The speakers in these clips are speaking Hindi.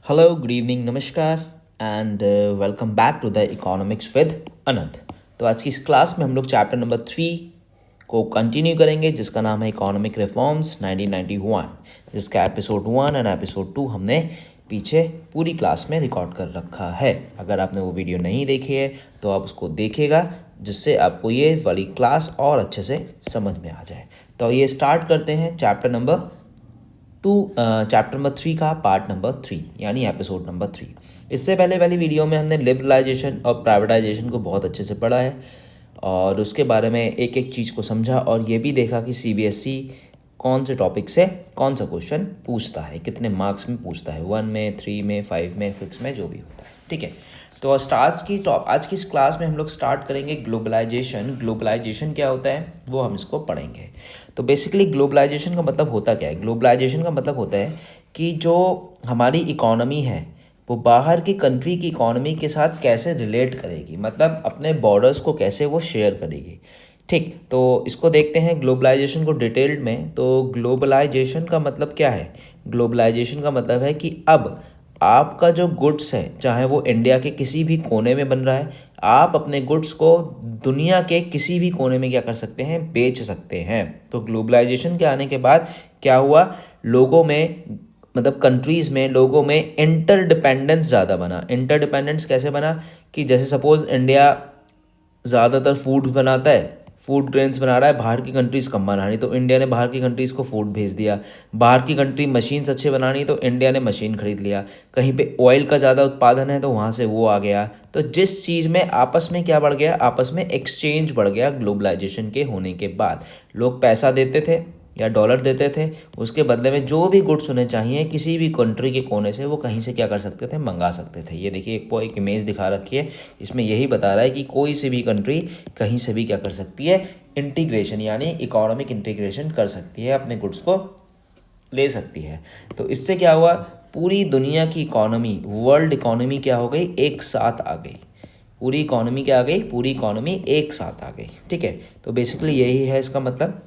हेलो गुड इवनिंग नमस्कार and welcome back to the economics with Anant. तो आज की इस क्लास में हम लोग चैप्टर नंबर 3 को कंटिन्यू करेंगे जिसका नाम है इकोनॉमिक रिफॉर्म्स 1991, जिसका एपिसोड 1 एंड एपिसोड 2 हमने पीछे पूरी क्लास में रिकॉर्ड कर रखा है। अगर आपने वो वीडियो नहीं देखी है तो आप उसको देखिएगा जिससे आपको ये वाली क्लास और अच्छे से समझ में आ जाए। तो ये स्टार्ट करते हैं चैप्टर नंबर 3 का पार्ट नंबर 3 यानी एपिसोड नंबर 3। इससे पहले वाली वीडियो में हमने लिबरलाइजेशन और प्राइवेटाइजेशन को बहुत अच्छे से पढ़ा है और उसके बारे में एक एक चीज़ को समझा और ये भी देखा कि सीबीएसई कौन से टॉपिक से कौन सा क्वेश्चन पूछता है, कितने मार्क्स में पूछता है, 1 में, 3 में, 5 में, 6 में, जो भी होता है। ठीक है, तो आज की इस क्लास में हम लोग स्टार्ट करेंगे ग्लोबलाइजेशन क्या होता है वो हम इसको पढ़ेंगे। तो बेसिकली ग्लोबलाइजेशन का मतलब होता क्या है? ग्लोबलाइजेशन का मतलब होता है कि जो हमारी इकोनॉमी है वो बाहर की कंट्री की इकोनॉमी के साथ कैसे रिलेट करेगी, मतलब अपने बॉर्डर्स को कैसे वो शेयर करेगी। ठीक, तो इसको देखते हैं ग्लोबलाइजेशन को डिटेल्ड में। तो ग्लोबलाइजेशन का मतलब क्या है? ग्लोबलाइजेशन का मतलब है कि अब आपका जो गुड्स है, चाहे वो इंडिया के किसी भी कोने में बन रहा है, आप अपने गुड्स को दुनिया के किसी भी कोने में क्या कर सकते हैं, बेच सकते हैं। तो ग्लोबलाइजेशन के आने के बाद क्या हुआ, लोगों में मतलब कंट्रीज़ में लोगों में इंटरडिपेंडेंस ज़्यादा बना। इंटरडिपेंडेंस कैसे बना कि जैसे सपोज़ इंडिया ज़्यादातर फूड बनाता है, फूड ग्रेन्स बना रहा है, बाहर की कंट्रीज़ कम बना रही, तो इंडिया ने बाहर की कंट्रीज़ को फूड भेज दिया। बाहर की कंट्री मशीन्स अच्छे बनानी तो इंडिया ने मशीन खरीद लिया। कहीं पे ऑयल का ज़्यादा उत्पादन है तो वहाँ से वो आ गया। तो जिस चीज़ में आपस में क्या बढ़ गया, आपस में एक्सचेंज बढ़ गया। ग्लोबलाइजेशन के होने के बाद लोग पैसा देते थे या डॉलर देते थे, उसके बदले में जो भी गुड्स उन्हें चाहिए किसी भी कंट्री के कोने से वो कहीं से क्या कर सकते थे, मंगा सकते थे। ये देखिए एक इमेज दिखा रखी है, इसमें यही बता रहा है कि कोई सी भी कंट्री कहीं से भी क्या कर सकती है, इंटीग्रेशन यानी इकोनॉमिक इंटीग्रेशन कर सकती है, अपने गुड्स को ले सकती है। तो इससे क्या हुआ, पूरी दुनिया की इकोनॉमी, वर्ल्ड इकोनॉमी क्या हो गई, एक साथ आ गई। पूरी इकोनॉमी क्या आ गई, पूरी इकोनॉमी एक साथ आ गई। ठीक है, तो बेसिकली यही है इसका मतलब।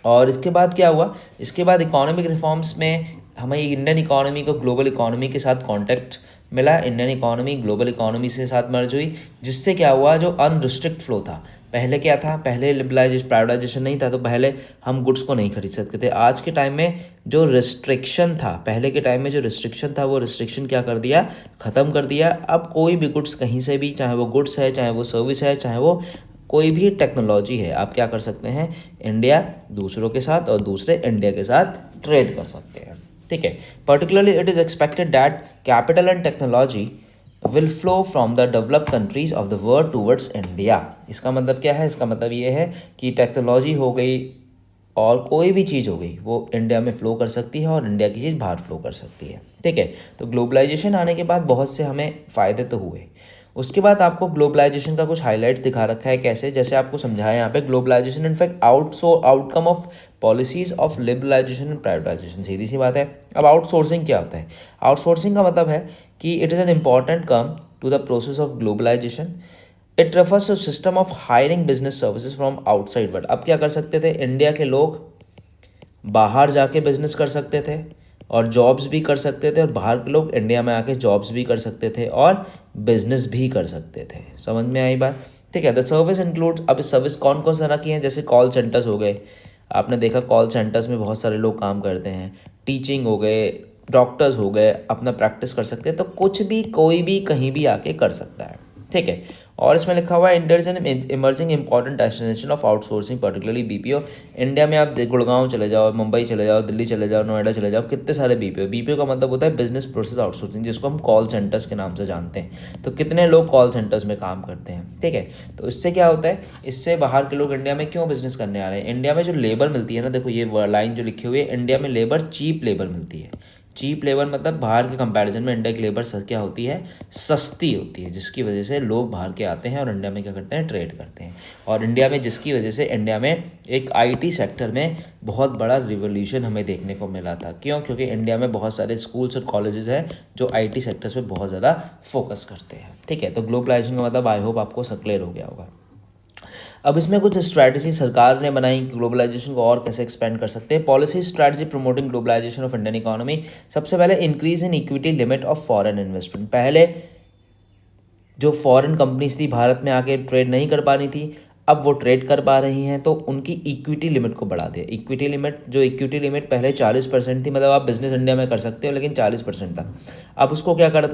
और इसके बाद क्या हुआ, इसके बाद इकोनॉमिक रिफॉर्म्स में हमें इंडियन इकोनॉमी को ग्लोबल इकोनॉमी के साथ कांटेक्ट मिला। इंडियन इकोनॉमी ग्लोबल इकोनॉमी से साथ मर्ज हुई, जिससे क्या हुआ, जो अनरिस्ट्रिक्ट फ्लो था, पहले क्या था, पहले लिबरलाइजेशन प्राइवेटाइजेशन नहीं था तो पहले हम गुड्स को नहीं खरीद सकते थे। आज के टाइम में जो रिस्ट्रिक्शन था, पहले के टाइम में जो रिस्ट्रिक्शन था वो रिस्ट्रिक्शन क्या कर दिया, ख़त्म कर दिया। अब कोई भी गुड्स कहीं से भी, चाहे वो गुड्स है, चाहे वो सर्विस है, चाहे वो कोई भी टेक्नोलॉजी है, आप क्या कर सकते हैं, इंडिया दूसरों के साथ और दूसरे इंडिया के साथ ट्रेड कर सकते हैं। ठीक है, particularly it is expected that capital and technology will flow from the developed countries of the world towards India. इसका मतलब क्या है, इसका मतलब ये है कि टेक्नोलॉजी हो गई और कोई भी चीज़ हो गई वो इंडिया में फ़्लो कर सकती है और इंडिया की चीज़ बाहर फ्लो कर सकती है। ठीक है, तो ग्लोबलाइजेशन आने के बाद बहुत से हमें फ़ायदे तो हुए। उसके बाद आपको ग्लोबलाइजेशन का कुछ हाइलाइट्स दिखा रखा है, कैसे, जैसे आपको समझाया यहाँ पे, globalisation in fact outcome of policies of liberalisation and privatisation. सीधी सी बात है। अब आउटसोर्सिंग क्या होता है? आउटसोर्सिंग का मतलब है कि it is an important come to the process of globalisation. It refers to system of hiring business services from outside world. अब क्या कर सकते थे, इंडिया के लोग बाहर जाके बिजनेस कर सकते थे और जॉब्स भी कर सकते थे, और बाहर के लोग इंडिया में आके जॉब्स भी कर सकते थे और बिजनेस भी कर सकते थे। समझ में आई बात? ठीक है, द सर्विस इंक्लूड, अब सर्विस कौन कौन सा रखी है, जैसे कॉल सेंटर्स हो गए, आपने देखा कॉल सेंटर्स में बहुत सारे लोग काम करते हैं, टीचिंग हो गए, डॉक्टर्स हो गए, अपना प्रैक्टिस कर सकते हैं। तो कुछ भी कोई भी कहीं भी आके कर सकता है। ठीक है, और इसमें लिखा हुआ है India is an emerging important destination of outsourcing particularly BPO. India में आप गुड़गांव चले जाओ, मुंबई चले जाओ, दिल्ली चले जाओ, नोएडा चले जाओ, कितने सारे बीपीओ। बीपीओ का मतलब होता है बिजनेस प्रोसेस आउटसोर्सिंग, जिसको हम कॉल सेंटर्स के नाम से जानते हैं। तो कितने लोग कॉल सेंटर्स में काम करते हैं। ठीक है, तो इससे क्या होता है, इससे बाहर के लोग इंडिया में क्यों बिजनेस करने आ रहे हैं। इंडिया में जो लेबर मिलती है ना, देखो ये लाइन जो लिखी हुई है, इंडिया में लेबर चीप लेबर मिलती है। चीप लेबर मतलब बाहर के कंपैरिजन में इंडिया की लेबर क्या होती है, सस्ती होती है, जिसकी वजह से लोग बाहर के आते हैं और इंडिया में क्या करते हैं, ट्रेड करते हैं। और इंडिया में जिसकी वजह से इंडिया में एक आईटी सेक्टर में बहुत बड़ा रिवोल्यूशन हमें देखने को मिला था। क्यों? क्योंकि इंडिया में बहुत सारे स्कूल्स और कॉलेजेस हैं जो आईटी सेक्टर्स पे बहुत ज़्यादा फोकस करते हैं। ठीक है, तो ग्लोबलाइजेशन का मतलब आई होप आपको क्लियर हो गया होगा। अब इसमें कुछ स्ट्रैटेजी सरकार ने बनाई ग्लोबलाइजेशन को और कैसे एक्सपेंड कर सकते हैं। Policy strategy promoting globalisation of Indian economy. सबसे पहले increase in equity limit of foreign investment. पहले जो फॉरेन कंपनीज थी भारत में आके ट्रेड नहीं कर पा रही थी, अब वो ट्रेड कर पा रही हैं, तो उनकी इक्विटी लिमिट को बढ़ा दिया। इक्विटी लिमिट पहले 40% थी, मतलब आप बिजनेस इंडिया में कर सकते हो लेकिन 40% तक। अब उसको क्या कर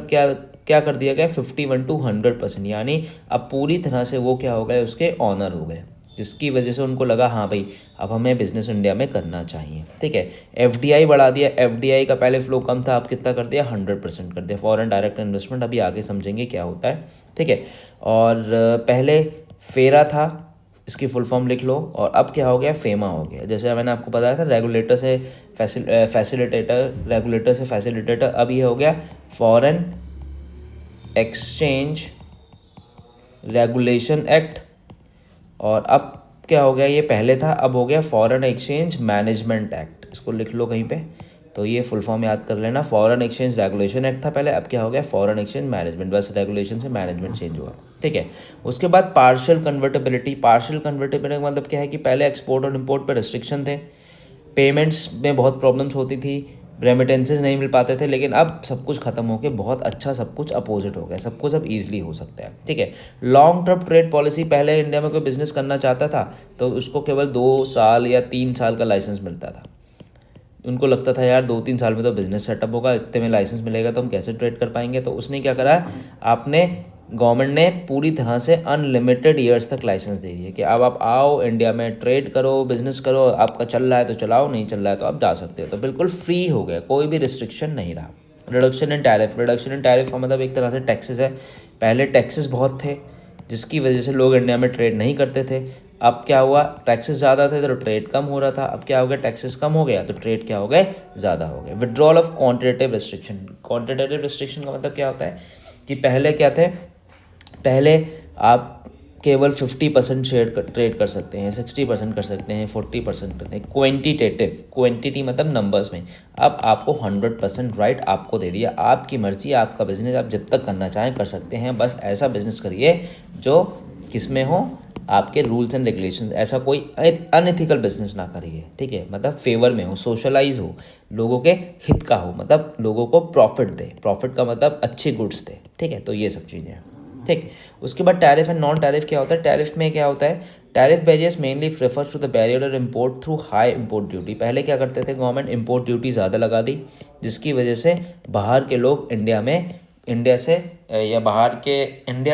दिया गया 51 to 100%, यानी अब पूरी तरह से वो क्या हो गए, उसके ऑनर हो गए, जिसकी वजह से उनको लगा हाँ भाई अब हमें बिजनेस इंडिया में करना चाहिए। ठीक है, एफडीआई बढ़ा दिया। एफडीआई का पहले फ्लो कम था, अब कितना कर दिया 100% कर दिया। फॉरेन डायरेक्ट इन्वेस्टमेंट अभी आगे समझेंगे क्या होता है। ठीक है, और पहले फेरा था, इसकी फुल फॉर्म लिख लो, और अब क्या हो गया फेमा हो गया। जैसे मैंने आपको बताया था रेगुलेटर से फैसिलिटेटर, अब ये हो गया फॉरेन एक्सचेंज रेगुलेशन एक्ट। और अब क्या हो गया, ये पहले था अब हो गया फॉरेन एक्सचेंज मैनेजमेंट एक्ट, इसको लिख लो कहीं पे, तो ये फुल फॉर्म याद कर लेना। फॉरेन एक्सचेंज रेगुलेशन एक्ट था पहले, अब क्या हो गया फॉरेन एक्सचेंज मैनेजमेंट, बस रेगुलेशन से मैनेजमेंट चेंज हुआ। ठीक है, उसके बाद पार्शियल कन्वर्टेबिलिटी का मतलब क्या है कि पहले एक्सपोर्ट और इम्पोर्ट पर रिस्ट्रिक्शन थे, पेमेंट्स में बहुत प्रॉब्लम्स होती थी, रेमिटेंसेज नहीं मिल पाते थे, लेकिन अब सब कुछ खत्म हो के बहुत अच्छा सब कुछ अपोजिट हो गया, सब कुछ अब ईजिली हो सकता है। ठीक है, लॉन्ग टर्म ट्रेड पॉलिसी। पहले इंडिया में कोई बिजनेस करना चाहता था तो उसको केवल 2 साल या 3 साल का लाइसेंस मिलता था। उनको लगता था यार 2-3 साल में तो बिज़नेस सेटअप होगा, इतने में लाइसेंस मिलेगा तो हम कैसे ट्रेड कर पाएंगे। तो उसने क्या करा, गवर्नमेंट ने पूरी तरह से अनलिमिटेड ईयर्स तक लाइसेंस दे दिए कि अब आप आओ इंडिया में ट्रेड करो, बिजनेस करो, आपका चल रहा है तो चलाओ, नहीं चल रहा है तो आप जा सकते हो। तो बिल्कुल फ्री हो गया, कोई भी रिस्ट्रिक्शन नहीं रहा। रिडक्शन इन टैरिफ का मतलब एक तरह से टैक्सेस है। पहले टैक्सेस बहुत थे जिसकी वजह से लोग इंडिया में ट्रेड नहीं करते थे। अब क्या हुआ, टैक्सेस ज़्यादा थे तो ट्रेड कम हो रहा था। अब क्या हो गया, टैक्सेस कम हो गया तो ट्रेड क्या हो गए, ज़्यादा हो गए। विड्रॉल ऑफ क्वांटिटेटिव रिस्ट्रिक्शन का मतलब क्या होता है कि पहले क्या थे, पहले आप केवल 50% ट्रेड कर सकते हैं, 60% कर सकते हैं, 40% करते हैं। क्वांटिटी मतलब नंबर्स में। अब आपको 100% राइट आपको दे दिया, आपकी मर्जी, आपका बिजनेस, आप जब तक करना चाहें कर सकते हैं। बस ऐसा बिजनेस करिए जो किस में हो, आपके रूल्स एंड रेगुलेशंस, ऐसा कोई अनएथिकल बिजनेस ना करिए। ठीक है, मतलब फेवर में हो, सोशलाइज हो, लोगों के हित का हो, मतलब लोगों को प्रॉफिट दे। प्रॉफिट का मतलब अच्छी गुड्स दे। ठीक है, तो ये सब चीज़ें हैं। ठीक, उसके बाद टैरिफ एंड नॉन टैरिफ क्या होता है। टैरिफ में क्या होता है, tariff barriers mainly refers to the barrier और import through high import duty. पहले क्या करते थे, गवर्नमेंट इम्पोर्ट ड्यूटी ज़्यादा लगा दी, जिसकी वजह से बाहर के लोग इंडिया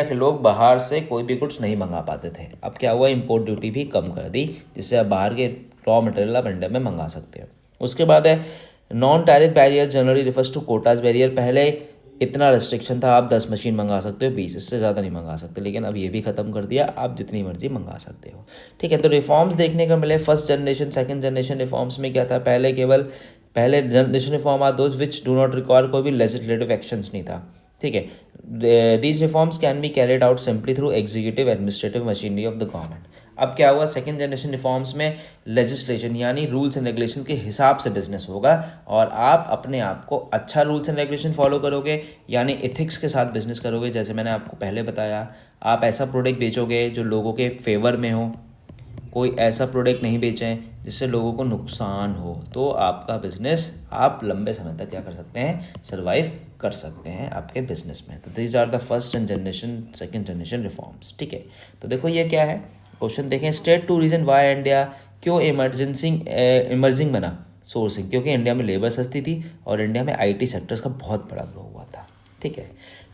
के लोग बाहर से कोई भी गुड्स नहीं मंगा पाते थे। अब क्या हुआ, इम्पोर्ट ड्यूटी भी कम कर दी, जिससे अब बाहर के रॉ मटेरियल आप इंडिया में मंगा सकते हैं। उसके बाद है non tariff barrier generally refers to quotas barrier. पहले इतना रेस्ट्रिक्शन था, आप 10 मशीन मंगा सकते हो, 20, इससे ज़्यादा नहीं मंगा सकते, लेकिन अब ये भी ख़त्म कर दिया, आप जितनी मर्जी मंगा सकते हो। ठीक है, तो रिफॉर्म्स देखने को मिले। First generation second generation reforms में क्या था, पहले generation reform are those which do not require, कोई भी लेजिस्लेटिव एक्शंस नहीं था। ठीक है, these reforms can be carried out simply through executive administrative machinery of the government. अब क्या हुआ, सेकंड जनरेशन रिफॉर्म्स में लेजिस्लेशन यानी रूल्स एंड रेगुलेशन के हिसाब से बिजनेस होगा, और आप अपने आप को अच्छा रूल्स एंड रेगुलेशन फॉलो करोगे, यानी एथिक्स के साथ बिजनेस करोगे। जैसे मैंने आपको पहले बताया, आप ऐसा प्रोडक्ट बेचोगे जो लोगों के फेवर में हो, कोई ऐसा प्रोडक्ट नहीं बेचें जिससे लोगों को नुकसान हो, तो आपका बिजनेस आप लंबे समय तक क्या कर सकते हैं, सर्वाइव कर सकते हैं आपके बिजनेस में। तो these are the first generation second generation reforms. ठीक है, तो देखो ये क्या है, क्वेश्चन देखें, state to reason why India, क्यों इमर्जिंग बना सोर्सिंग, क्योंकि इंडिया में लेबर सस्ती थी और इंडिया में आईटी सेक्टर्स का बहुत बड़ा ग्रो हुआ था। ठीक है,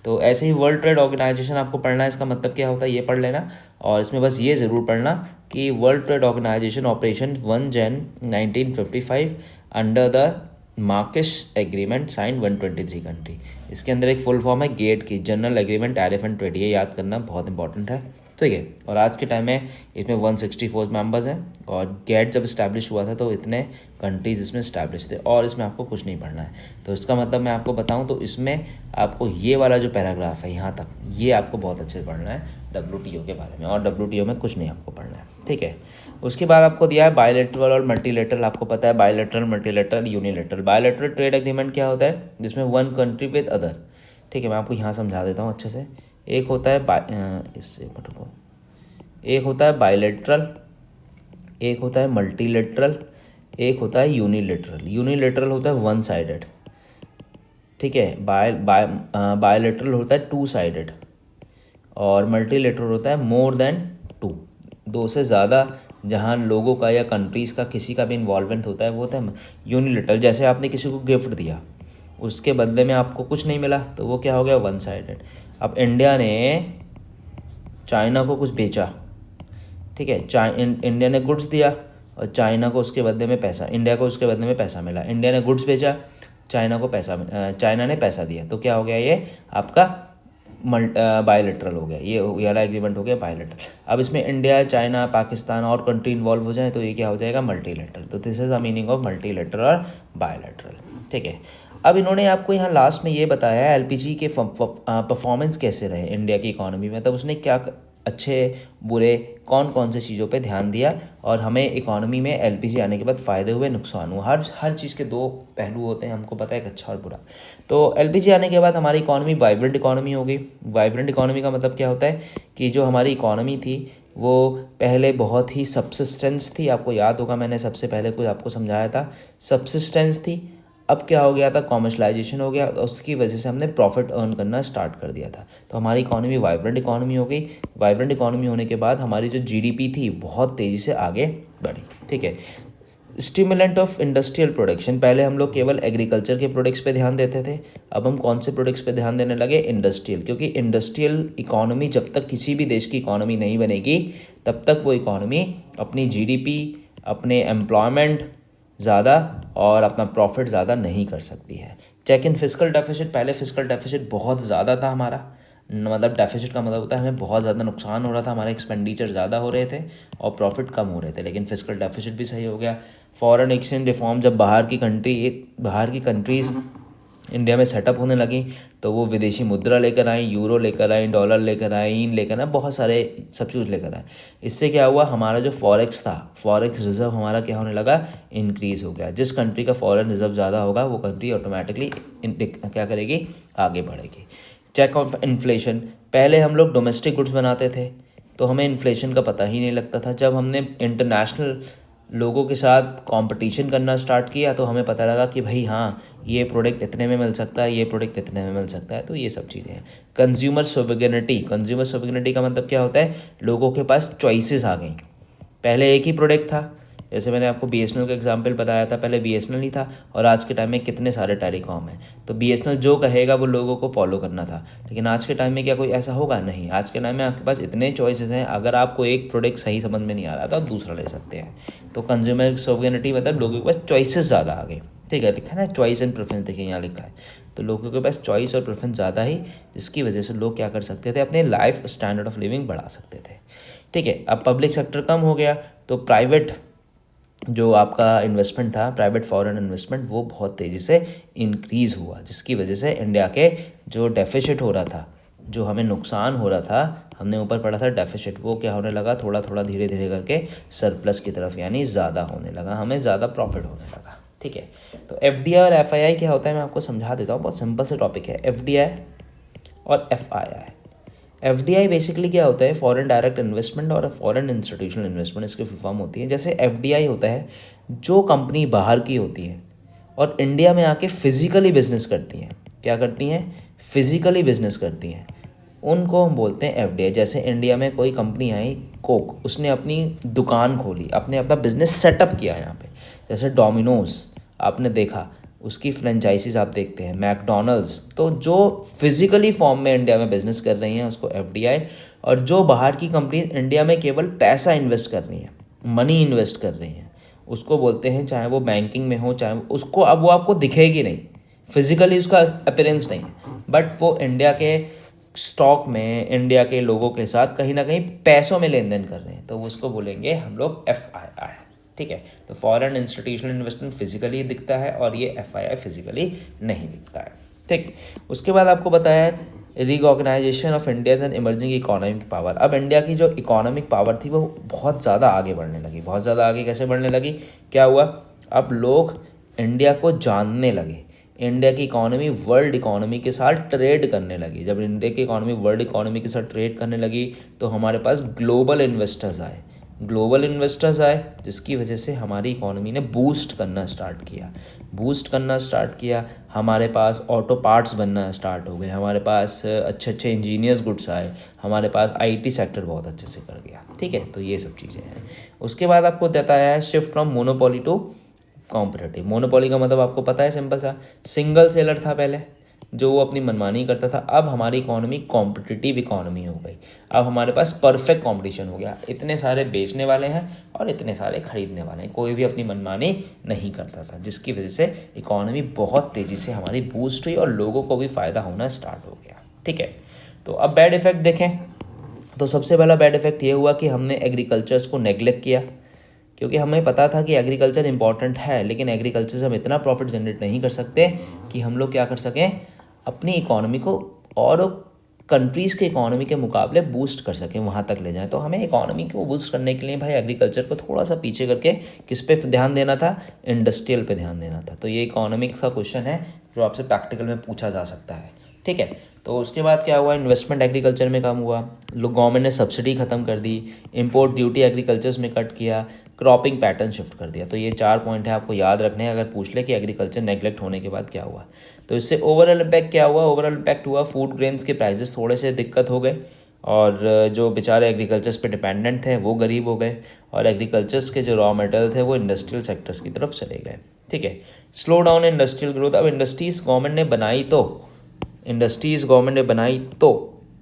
तो ऐसे ही वर्ल्ड ट्रेड ऑर्गेनाइजेशन आपको पढ़ना है, इसका मतलब क्या होता है ये पढ़ लेना, और इसमें बस ये ज़रूर पढ़ना कि world trade organisation operation 1 Jan 1955 under the Marrakesh agreement sign 123 country. इसके अंदर एक फुल फॉर्म है गेट की, general agreement tariff and trade, ये याद करना बहुत इंपॉर्टेंट है। ठीक है, और आज के टाइम में इसमें 164 मेंबर्स हैं, और गेट जब इस्टेब्लिश हुआ था तो इतने कंट्रीज़ इसमें इस्टेब्लिश थे, और इसमें आपको कुछ नहीं पढ़ना है। तो इसका मतलब मैं आपको बताऊं तो इसमें आपको ये वाला जो पैराग्राफ है यहाँ तक, ये आपको बहुत अच्छे से पढ़ना है WTO के बारे में, और WTO में कुछ नहीं आपको पढ़ना है। ठीक है, उसके बाद आपको दिया है बायलैटरल और मल्टीलैटरल। आपको पता है bilateral, multilateral, unilateral. Bilateral trade agreement क्या होता है, जिसमें वन कंट्री विद अदर। ठीक है, मैं आपको यहाँ समझा देता हूँ अच्छे से। एक होता है इससे मत रुको, एक होता है बायलैटरल, एक होता है मल्टीलेटरल, एक होता है यूनिलेटरल। यूनिलेटरल होता है वन साइडेड, ठीक है। बायलैटरल होता है टू साइडेड, और मल्टीलेटरल होता है मोर देन टू, दो से ज़्यादा, जहाँ लोगों का या कंट्रीज़ का किसी का भी इन्वॉल्वमेंट होता है वो होता है यूनिलेटरल। जैसे आपने किसी को गिफ्ट दिया, उसके बदले में आपको कुछ नहीं मिला, तो वो क्या हो गया, वन साइडेड। अब इंडिया ने चाइना को कुछ बेचा, ठीक है, इंडिया ने गुड्स दिया और चाइना को उसके बदले में पैसा, इंडिया को उसके बदले में पैसा मिला। इंडिया ने गुड्स बेचा, चाइना ने पैसा दिया, तो क्या हो गया, ये आपका बायलैटरल हो गया, ये वाला एग्रीमेंट हो गया बायलैटरल। अब इसमें इंडिया, चाइना, पाकिस्तान और कंट्री इन्वॉल्व हो जाए तो ये क्या हो जाएगा, मल्टीलैटरल। तो this is the meaning of multilateral और बायलैटरल, ठीक है। अब इन्होंने आपको यहाँ लास्ट में ये बताया है एलपीजी के परफॉर्मेंस कैसे रहे इंडिया की इकोनॉमी में, तब उसने क्या अच्छे बुरे कौन कौन से चीज़ों पे ध्यान दिया, और हमें इकोनॉमी में एलपीजी आने के बाद फ़ायदे हुए, नुकसान हुआ। हर चीज़ के दो पहलू होते हैं, हमको पता है, एक अच्छा और बुरा। तो एलपीजी आने के बाद हमारी इकोनॉमी वाइब्रेंट इकोनॉमी हो गई। वाइब्रेंट इकोनॉमी का मतलब क्या होता है कि जो हमारी इकोनॉमी थी वो पहले बहुत ही सब्सिस्टेंस थी, आपको याद होगा मैंने सबसे पहले कुछ आपको समझाया था, सब्सिस्टेंस थी। अब क्या हो गया था, कॉमर्शलाइजेशन हो गया, और उसकी वजह से हमने प्रॉफिट अर्न करना स्टार्ट कर दिया था। तो हमारी इकोनॉमी वाइब्रेंट इकोनॉमी हो गई। वाइब्रेंट इकोनॉमी होने के बाद हमारी जो जीडीपी थी बहुत तेज़ी से आगे बढ़ी, ठीक है। स्टिमुलेंट ऑफ इंडस्ट्रियल प्रोडक्शन, पहले हम लोग केवल एग्रीकल्चर के प्रोडक्ट्स पे ध्यान देते थे, अब हम कौन से प्रोडक्ट्स पे ध्यान देने लगे, इंडस्ट्रियल। क्योंकि इंडस्ट्रियल इकोनॉमी, जब तक किसी भी देश की इकोनॉमी नहीं बनेगी तब तक वो इकोनॉमी अपनी जीडीपी, अपने एम्प्लॉयमेंट ज़्यादा और अपना प्रॉफिट ज़्यादा नहीं कर सकती है। चेक इन फिस्कल डेफिसिट, पहले फिस्कल डेफिसिट बहुत ज़्यादा था हमारा, मतलब डेफिसिट का मतलब होता है हमें बहुत ज़्यादा नुकसान हो रहा था, हमारे एक्सपेंडिचर ज़्यादा हो रहे थे और प्रॉफिट कम हो रहे थे, लेकिन फिस्कल डेफिसिट भी सही हो गया। फॉरेन एक्सचेंज रिफॉर्म, जब बाहर की कंट्रीज़ इंडिया में सेटअप होने लगी तो वो विदेशी मुद्रा लेकर आए, यूरो लेकर आए, डॉलर लेकर आए, इन लेकर आए, बहुत सारे सब चीज़ लेकर आए। इससे क्या हुआ, हमारा जो फॉरेक्स था, फॉरेक्स रिजर्व हमारा क्या होने लगा, इंक्रीज़ हो गया। जिस कंट्री का फॉरेन रिजर्व ज़्यादा होगा वो कंट्री ऑटोमेटिकली क्या करेगी, आगे बढ़ेगी। चेक ऑफ इन्फ्लेशन, पहले हम लोग डोमेस्टिक गुड्स बनाते थे तो हमें इन्फ्लेशन का पता ही नहीं लगता था। जब हमने इंटरनेशनल लोगों के साथ कंपटीशन करना स्टार्ट किया तो हमें पता लगा कि भाई हाँ, ये प्रोडक्ट इतने में मिल सकता है, ये प्रोडक्ट इतने में मिल सकता है। तो ये सब चीज़ें हैं। कंज्यूमर सोवरेनिटी का मतलब क्या होता है, लोगों के पास चॉइसेस आ गई। पहले एक ही प्रोडक्ट था, जैसे मैंने आपको बीएसएनएल का एग्जांपल बताया था, पहले बीएसएनएल ही था और आज के टाइम में कितने सारे टेलीकॉम हैं। तो बीएसएनएल जो कहेगा वो लोगों को फॉलो करना था, लेकिन आज के टाइम में क्या कोई ऐसा होगा, नहीं। आज के टाइम में आपके पास इतने चॉइसेस हैं, अगर आपको एक प्रोडक्ट सही समझ में नहीं आ रहा तो आप दूसरा ले सकते हैं। तो कंज्यूमर सोवरेनिटी मतलब लोगों के पास चॉइसेस ज़्यादा आ गए, ठीक है। लिखा है ना चॉइस एंड प्रेफरेंस, देखिए यहाँ लिखा है। तो लोगों के पास चॉइस और प्रेफरेंस ज़्यादा ही, जिसकी वजह से लोग क्या कर सकते थे, अपने लाइफ स्टैंडर्ड ऑफ लिविंग बढ़ा सकते थे, ठीक है। अब पब्लिक सेक्टर कम हो गया तो प्राइवेट जो आपका इन्वेस्टमेंट था, प्राइवेट फॉरेन इन्वेस्टमेंट, वो बहुत तेज़ी से इंक्रीज़ हुआ, जिसकी वजह से इंडिया के जो डेफिसिट हो रहा था, जो हमें नुकसान हो रहा था, हमने ऊपर पढ़ा था डेफिसिट, वो क्या होने लगा, थोड़ा थोड़ा धीरे धीरे करके सरप्लस की तरफ, यानी ज़्यादा होने लगा, हमें ज़्यादा प्रॉफिट होने लगा, ठीक है। तो एफडीआई और एफआईआई क्या होता है, मैं आपको समझा देता हूँ, बहुत सिंपल से टॉपिक है। एफडीआई और एफआईआई, एफडीआई बेसिकली क्या होता है, फॉरेन डायरेक्ट इन्वेस्टमेंट और फॉरेन इंस्टीट्यूशनल इन्वेस्टमेंट, इसकी फुल फॉर्म होती है। जैसे एफडीआई होता है, जो कंपनी बाहर की होती है और इंडिया में आके फिजिकली बिजनेस करती हैं, क्या करती हैं, फिजिकली बिजनेस करती हैं, उनको हम बोलते हैं एफडीआई। जैसे इंडिया में कोई कंपनी आई, कोक, उसने अपनी दुकान खोली, अपने अपना बिजनेस सेटअप किया यहाँ पे। जैसे डोमिनोज आपने देखा, उसकी फ्रेंचाइजीज आप देखते हैं, मैकडोनल्ड्स, तो जो फिजिकली फॉर्म में इंडिया में बिजनेस कर रही हैं उसको एफडीआई, और जो बाहर की कंपनी इंडिया में केवल पैसा इन्वेस्ट कर रही हैं, मनी इन्वेस्ट कर रही हैं, उसको बोलते हैं, चाहे वो बैंकिंग में हो, चाहे उसको, अब वो आपको दिखेगी नहीं, फिजिकली उसका अपीयरेंस नहीं है, बट वो इंडिया के स्टॉक में, इंडिया के लोगों के साथ कहीं ना कहीं पैसों में लेन देन कर रहे हैं, तो उसको बोलेंगे हम लोग एफआईआई, ठीक है। तो फॉरेन इंस्टीट्यूशनल इन्वेस्टमेंट फिजिकली दिखता है और ये एफआईआई फिजिकली नहीं दिखता है, ठीक। उसके बाद आपको बताया recognisation of India and emerging economic power. अब इंडिया की जो इकोनॉमिक पावर थी वो बहुत ज़्यादा आगे बढ़ने लगी, बहुत ज़्यादा आगे कैसे बढ़ने लगी, क्या हुआ, अब लोग इंडिया को जानने लगे। इंडिया की इकोनॉमी वर्ल्ड इकोनॉमी के साथ ट्रेड करने लगी। जब इंडिया की इकोनॉमी वर्ल्ड इकोनॉमी के साथ ट्रेड करने लगी तो हमारे पास ग्लोबल इन्वेस्टर्स आए। ग्लोबल इन्वेस्टर्स आए जिसकी वजह से हमारी इकोनॉमी ने बूस्ट करना स्टार्ट किया। हमारे पास ऑटो पार्ट्स बनना स्टार्ट हो गए, हमारे पास अच्छे अच्छे इंजीनियर्स गुड्स आए, हमारे पास आईटी सेक्टर बहुत अच्छे से कर गया। ठीक है, तो ये सब चीज़ें हैं। उसके बाद आपको बताया है shift from monopoly to competitive. Monopoly का मतलब आपको पता है, सिंपल सा, सिंगल सेलर था पहले जो वो अपनी मनमानी करता था। अब हमारी इकोनॉमी कॉम्पिटिटिव इकोनॉमी हो गई। अब हमारे पास परफेक्ट कंपटीशन हो गया, इतने सारे बेचने वाले हैं और इतने सारे खरीदने वाले हैं, कोई भी अपनी मनमानी नहीं करता था, जिसकी वजह से इकोनॉमी बहुत तेज़ी से हमारी बूस्ट हुई और लोगों को भी फ़ायदा होना स्टार्ट हो गया। ठीक है, तो अब बैड इफ़ेक्ट देखें तो सबसे पहला बैड इफ़ेक्ट ये हुआ कि हमने एग्रीकल्चर्स को नेग्लेक्ट किया, क्योंकि हमें पता था कि एग्रीकल्चर इंपॉर्टेंट है, लेकिन एग्रीकल्चर से हम इतना प्रॉफिट जनरेट नहीं कर सकते कि हम लोग क्या कर सकें, अपनी इकोनॉमी को और कंट्रीज़ के इकोनॉमी के मुकाबले बूस्ट कर सकें, वहाँ तक ले जाएं। तो हमें इकोनॉमी को बूस्ट करने के लिए भाई एग्रीकल्चर को थोड़ा सा पीछे करके किस पे ध्यान देना था, इंडस्ट्रियल पे ध्यान देना था। तो ये इकोनॉमिक्स का क्वेश्चन है जो आपसे प्रैक्टिकल में पूछा जा सकता है। ठीक है, तो उसके बाद क्या हुआ, इन्वेस्टमेंट एग्रीकल्चर में कम हुआ, लोग गवर्नमेंट ने सब्सिडी ख़त्म कर दी, इंपोर्ट ड्यूटी एग्रीकल्चर्स में कट किया, क्रॉपिंग पैटर्न शिफ्ट कर दिया। तो ये 4 पॉइंट है, आपको याद रखने हैं अगर पूछ ले कि एग्रीकल्चर नेग्लेक्ट होने के बाद क्या हुआ। तो इससे ओवरऑल इम्पैक्ट क्या हुआ, ओवरऑल इम्पैक्ट हुआ फूड ग्रेन्स के प्राइजेस थोड़े से दिक्कत हो गए और जो बेचारे एग्रीकल्चर्स पे डिपेंडेंट थे वो गरीब हो गए और एग्रीकल्चर्स के जो रॉ मटेरियल थे वो इंडस्ट्रियल सेक्टर्स की तरफ चले गए। ठीक है, स्लो डाउन इंडस्ट्रियल ग्रोथ। अब इंडस्ट्रीज़ गवर्नमेंट ने बनाई तो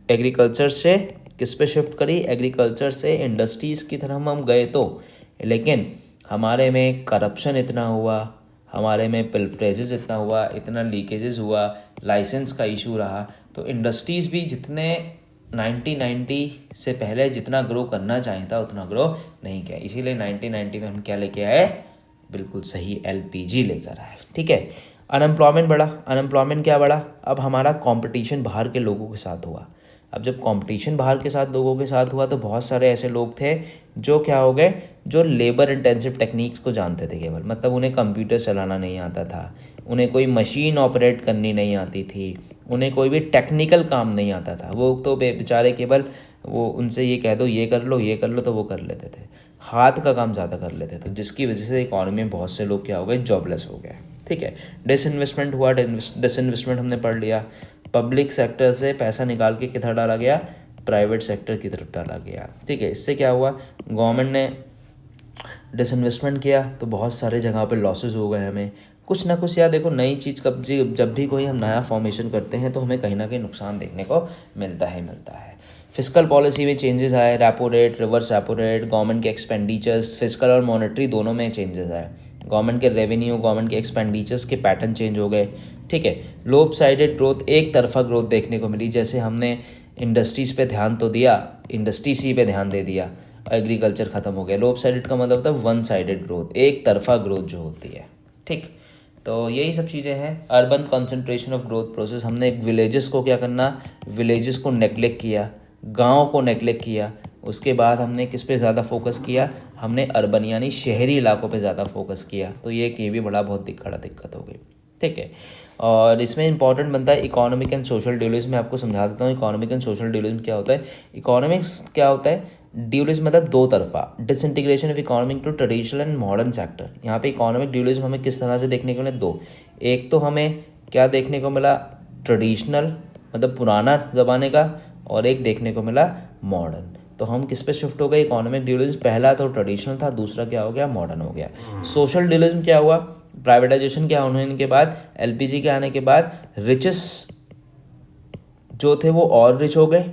एग्रीकल्चर से किस पे शिफ्ट करी, एग्रीकल्चर से इंडस्ट्रीज़ की तरफ हम गए तो, लेकिन हमारे में करप्शन इतना हुआ, हमारे में पिल्फरेजेस इतना हुआ, इतना लीकेजेस हुआ, लाइसेंस का इशू रहा, तो इंडस्ट्रीज़ भी जितने 1990 से पहले जितना ग्रो करना चाहिए था उतना ग्रो नहीं किया। इसीलिए 1990 में हम क्या लेके आए, बिल्कुल सही, एलपीजी लेकर आए। ठीक है, अनएम्प्लॉयमेंट बढ़ा। अनएम्प्लॉयमेंट क्या बढ़ा, अब हमारा कंपटीशन बाहर के लोगों के साथ हुआ। अब जब कंपटीशन बाहर के साथ लोगों के साथ हुआ तो बहुत सारे ऐसे लोग थे जो क्या हो गए, जो लेबर इंटेंसिव टेक्निक्स को जानते थे केवल, मतलब उन्हें कंप्यूटर चलाना नहीं आता था, उन्हें कोई मशीन ऑपरेट करनी नहीं आती थी, उन्हें कोई भी टेक्निकल काम नहीं आता था। वो तो बेचारे केवल वो उनसे ये कह दो ये कर लो तो वो कर लेते थे, हाथ का काम ज़्यादा कर लेते थे, जिसकी वजह से इकॉनमी में बहुत से लोग क्या हो गए, जॉबलेस हो गए। ठीक है, डिसइन्वेस्टमेंट हुआ। डिसइन्वेस्टमेंट हमने पढ़ लिया, पब्लिक सेक्टर से पैसा निकाल के किधर डाला गया, प्राइवेट सेक्टर की तरफ डाला गया। ठीक है, इससे क्या हुआ, गवर्नमेंट ने डिसइन्वेस्टमेंट किया तो बहुत सारे जगह पे लॉसेस हो गए हमें कुछ ना कुछ। यार देखो, नई चीज़ जब भी कोई हम नया फॉर्मेशन करते हैं तो हमें कहीं ना कहीं नुकसान देखने को मिलता है। फिजिकल पॉलिसी में चेंजेस आए, repo rate, reverse repo rate, government के एक्सपेंडिचर्स, फिजिकल और मॉनेटरी दोनों में चेंजेस आए, गवर्नमेंट के रेवेन्यू, गवर्नमेंट के एक्सपेंडिचर्स के पैटर्न चेंज हो गए। ठीक है, लोप साइडेड ग्रोथ, एक तरफा ग्रोथ देखने को मिली, जैसे हमने इंडस्ट्रीज़ पे ध्यान तो दिया, इंडस्ट्रीज ही पे ध्यान दे दिया, एग्रीकल्चर ख़त्म हो गया। लोप साइडेड का मतलब होता है वन साइडेड ग्रोथ, एक तरफा ग्रोथ जो होती है। ठीक, तो यही सब चीज़ें हैं। Urban concentration of growth process, हमने विलेजेस को क्या करना, विलेजेस को नेग्लेक्ट किया, गांव को नेग्लेक्ट किया। उसके बाद हमने किस पे ज़्यादा फोकस किया, हमने अर्बन यानी शहरी इलाकों पे ज़्यादा फोकस किया। तो ये भी बड़ा बहुत बड़ा दिक्कत हो गई। ठीक है, और इसमें इंपॉर्टेंट बनता है इकोनॉमिक एंड सोशल ड्यूलिज्म। मैं आपको समझा देता हूँ इकोनॉमिक एंड सोशल ड्यूलिज्म क्या होता है। इकोनॉमिक्स क्या होता है, ड्यूलिज्म मतलब दो तरफा, disintegration of economic to traditional and modern sector. यहाँ पे इकोनॉमिक ड्यूलिज्म हमें किस तरह से देखने को मिले, दो, एक तो हमें क्या देखने को मिला, ट्रेडिशनल मतलब पुराना ज़माने का, और एक देखने को मिला मॉडर्न। तो हम किस पे शिफ्ट हो गए, इकोनॉमिक ड्यूलिज्म। पहला तो ट्रेडिशनल था, दूसरा क्या हो गया, मॉडर्न हो गया। सोशल ड्यूलिज्म क्या हुआ, प्राइवेटाइजेशन क्या होने के बाद, एलपीजी के आने के बाद रिचेस जो थे वो और रिच हो गए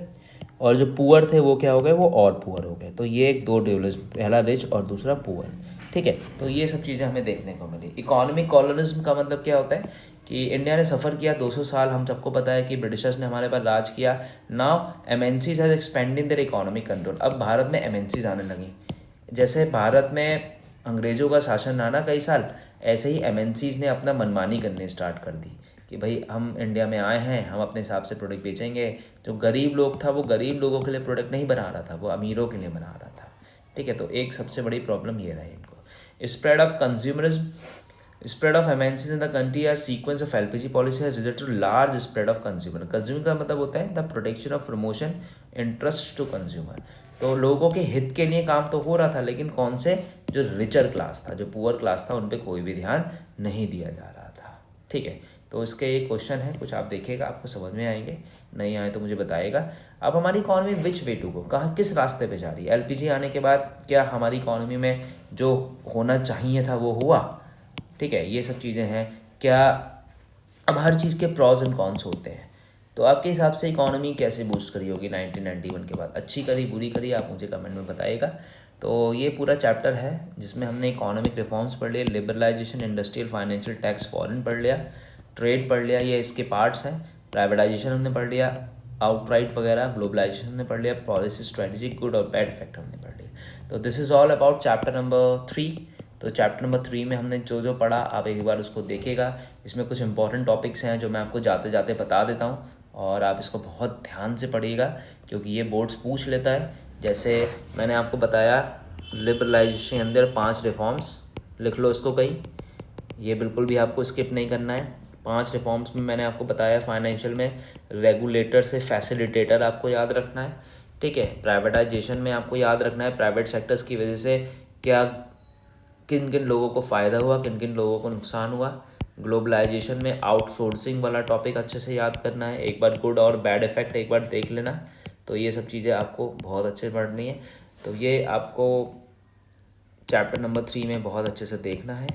और जो पुअर थे वो क्या हो गए, वो और पुअर हो गए। तो ये एक दो ड्यूलिज्म, पहला रिच और दूसरा पुअर। ठीक है, तो ये सब चीज़ें हमें देखने को मिली। इकोनॉमिक कॉलोनिज्म का मतलब क्या होता है कि इंडिया ने सफ़र किया 200 साल, हम सबको पता है कि ब्रिटिशर्स ने हमारे पर राज किया। Now MNCs has expanding their economic control. अब भारत में एमएनसीज आने लगी। जैसे भारत में अंग्रेज़ों का शासन रहा ना कई साल, ऐसे ही एमएनसीज ने अपना मनमानी करने स्टार्ट कर दी कि भाई हम इंडिया में आए हैं, हम अपने हिसाब से प्रोडक्ट बेचेंगे। जो गरीब लोग था वो गरीब लोगों के लिए प्रोडक्ट नहीं बना रहा था, वो अमीरों के लिए बना रहा था। ठीक है, तो एक सबसे बड़ी प्रॉब्लम ये रही इनको। Spread of consumerism, spread of MNCs in the country या sequence of LPG policy has result to large spread of consumer. Consumer का मतलब होता है the protection of promotion interest to consumer. तो लोगों के हित के लिए काम तो हो रहा था, लेकिन कौन से, जो रिचर क्लास था, जो पुअर क्लास था, उन पर कोई भी ध्यान नहीं दिया जा रहा था। ठीक है, तो इसके ये क्वेश्चन है, कुछ आप देखिएगा, आपको समझ में आएंगे, नहीं आए तो मुझे बताइएगा। अब हमारी economy which way to go, कहाँ किस रास्ते पे जा रही है। एलपीजी आने के बाद क्या हमारी इकॉनमी में जो होना चाहिए था वो हुआ? ठीक है, ये सब चीज़ें हैं क्या। अब हर चीज़ के प्रॉज एंड कॉन्स होते हैं, तो आपके हिसाब से इकॉनमी कैसे बूस्ट करी होगी 1991 के बाद? अच्छी करी, बुरी करी, आप मुझे कमेंट में बताइएगा। तो ये पूरा चैप्टर है जिसमें हमने इकोनॉमिक रिफॉर्म्स पढ़ लिया, liberalisation, industrial, financial, tax, foreign पढ़ लिया, ट्रेड पढ़ लिया, ये इसके पार्ट्स हैं। प्राइवेटाइजेशन हमने पढ़ लिया, आउटराइट वगैरह, ग्लोबलाइजेशन हमने पढ़ लिया, पॉलिसी, स्ट्रेटेजिक, गुड और बैड इफेक्ट हमने पढ़ लिया। तो this is all about chapter number 3। तो चैप्टर नंबर 3 में हमने जो जो पढ़ा आप एक बार उसको देखिएगा। इसमें कुछ इंपॉर्टेंट टॉपिक्स हैं जो मैं आपको जाते जाते बता देता हूँ, और आप इसको बहुत ध्यान से पढ़िएगा क्योंकि ये बोर्ड्स पूछ लेता है। जैसे मैंने आपको बताया लिबरलाइजेशन के अंदर 5 रिफॉर्म्स, लिख लो इसको कहीं, ये बिल्कुल भी आपको स्किप नहीं करना है। 5 रिफॉर्म्स में मैंने आपको बताया, फाइनेंशियल में रेगुलेटर से फैसिलिटेटर आपको याद रखना है। ठीक है, प्राइवेटाइजेशन में आपको याद रखना है प्राइवेट सेक्टर्स की वजह से क्या, किन किन लोगों को फ़ायदा हुआ, किन किन लोगों को नुकसान हुआ। ग्लोबलाइजेशन में आउटसोर्सिंग वाला टॉपिक अच्छे से याद करना है, एक बार गुड और बैड इफ़ेक्ट एक बार देख लेना। तो ये सब चीज़ें आपको बहुत अच्छे पढ़नी है। तो ये आपको चैप्टर नंबर 3 में बहुत अच्छे से देखना है,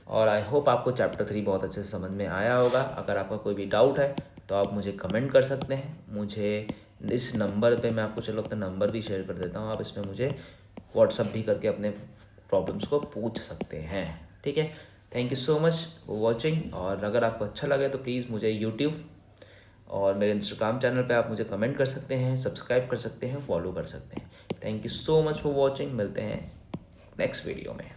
और आई होप आपको चैप्टर 3 बहुत अच्छे से समझ में आया होगा। अगर आपका कोई भी डाउट है तो आप मुझे कमेंट कर सकते हैं। मुझे इस नंबर पे, मैं आपको चलो अपना नंबर भी शेयर कर देता हूँ, आप इसमें मुझे व्हाट्सअप भी करके अपने प्रॉब्लम्स को पूछ सकते हैं। ठीक है, thank you so much for watching. और अगर आपको अच्छा लगे तो प्लीज़ मुझे यूट्यूब और मेरे इंस्टाग्राम चैनल पे आप मुझे कमेंट कर सकते हैं, सब्सक्राइब कर सकते हैं, फॉलो कर सकते हैं। Thank you so much for watching. मिलते हैं नेक्स्ट वीडियो में।